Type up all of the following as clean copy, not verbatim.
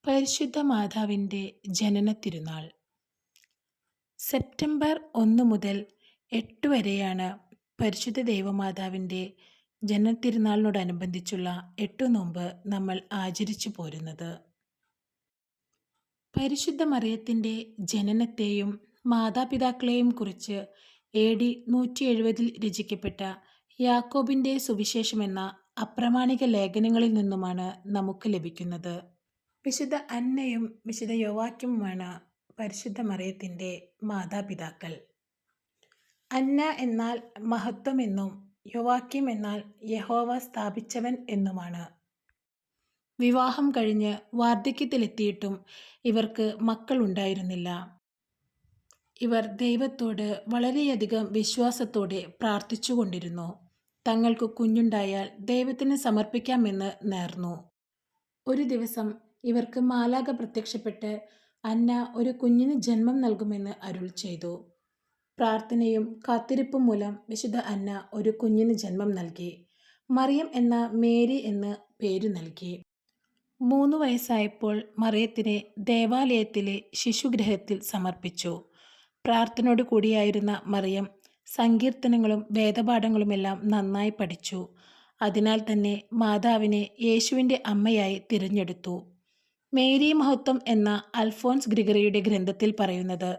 പരിശുദ്ധ മാതാവിൻ്റെ ജനന തിരുനാൾ സെപ്റ്റംബർ 1 മുതൽ 8 വരെയാണ് പരിശുദ്ധ ദൈവമാതാവിൻ്റെ ജനനത്തിരുനാളിനോടനുബന്ധിച്ചുള്ള 8 നോമ്പ് നമ്മൾ ആചരിച്ചു പോരുന്നത്. പരിശുദ്ധ മറിയത്തിൻ്റെ ജനനത്തെയും മാതാപിതാക്കളെയും കുറിച്ച് AD 170 രചിക്കപ്പെട്ട യാക്കോബിൻ്റെ സുവിശേഷമെന്ന അപ്രമാണിക ലേഖനങ്ങളിൽ നിന്നുമാണ് നമുക്ക് ലഭിക്കുന്നത്. വിശുദ്ധ അന്നയും വിശുദ്ധ യോവാക്യമുമാണ് പരിശുദ്ധ മറിയത്തിൻ്റെ മാതാപിതാക്കൾ. അന്ന എന്നാൽ മഹത്വം എന്നും യോവാക്യം എന്നാൽ യഹോവ സ്ഥാപിച്ചവൻ എന്നുമാണ്. വിവാഹം കഴിഞ്ഞ് വാർദ്ധക്യത്തിലെത്തിയിട്ടും ഇവർക്ക് മക്കളുണ്ടായിരുന്നില്ല. ഇവർ ദൈവത്തോട് വളരെയധികം വിശ്വാസത്തോടെ പ്രാർത്ഥിച്ചുകൊണ്ടിരുന്നു. തങ്ങൾക്ക് കുഞ്ഞുണ്ടായാൽ ദൈവത്തിന് സമർപ്പിക്കാമെന്ന് നേർന്നു. ഒരു ദിവസം ഇവർക്ക് മാലാഖ പ്രത്യക്ഷപ്പെട്ട് അന്ന ഒരു കുഞ്ഞിന് ജന്മം നൽകുമെന്ന് അരുൾ ചെയ്തു. പ്രാർത്ഥനയും കാത്തിരിപ്പും മൂലം വിശുദ്ധ അന്ന ഒരു കുഞ്ഞിന് ജന്മം നൽകി. മറിയം എന്ന മേരി എന്ന് പേരു നൽകി. 3 വയസ്സായപ്പോൾ മറിയത്തിനെ ദേവാലയത്തിലെ ശിശുഗൃഹത്തിൽ സമർപ്പിച്ചു. പ്രാർത്ഥനയോടു കൂടിയായിരുന്ന മറിയം സങ്കീർത്തനങ്ങളും വേദപാഠങ്ങളുമെല്ലാം നന്നായി പഠിച്ചു. അതിനാൽ തന്നെ മാതാവിനെ യേശുവിൻ്റെ അമ്മയായി തിരഞ്ഞെടുത്തു. മേരി മഹത്വം എന്ന അൽഫോൻസ് ഗ്രിഗറിയുടെ ഗ്രന്ഥത്തിൽ പറയുന്നത്,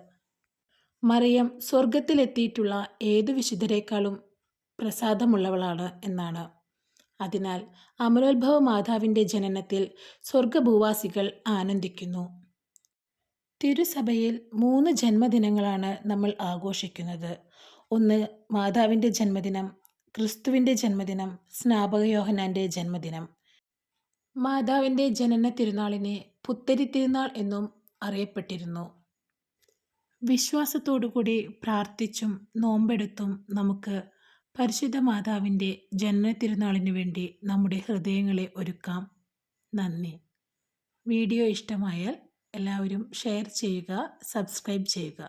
മറിയം സ്വർഗത്തിലെത്തിയിട്ടുള്ള ഏതു വിശുദ്ധരെക്കാളും പ്രസാദമുള്ളവളാണ് എന്നാണ്. അതിനാൽ അമലോത്ഭവ മാതാവിൻ്റെ ജനനത്തിൽ സ്വർഗഭൂവാസികൾ ആനന്ദിക്കുന്നു. തിരുസഭയിൽ 3 ജന്മദിനങ്ങളാണ് നമ്മൾ ആഘോഷിക്കുന്നത്. ഒന്ന് മാതാവിൻ്റെ ജന്മദിനം, ക്രിസ്തുവിൻ്റെ ജന്മദിനം, സ്നാപക യോഹന്നാൻ്റെ ജന്മദിനം. മാതാവിൻ്റെ ജനന തിരുനാളിനെ പുത്തരി തിരുനാൾ എന്നും അറിയപ്പെട്ടിരുന്നു. വിശ്വാസത്തോടുകൂടി പ്രാർത്ഥിച്ചും നോമ്പെടുത്തും നമുക്ക് പരിശുദ്ധ മാതാവിൻ്റെ ജനന തിരുനാളിനു വേണ്ടി നമ്മുടെ ഹൃദയങ്ങളെ ഒരുക്കാം. നന്ദി. വീഡിയോ ഇഷ്ടമായാൽ എല്ലാവരും ഷെയർ ചെയ്യുക, സബ്സ്ക്രൈബ് ചെയ്യുക.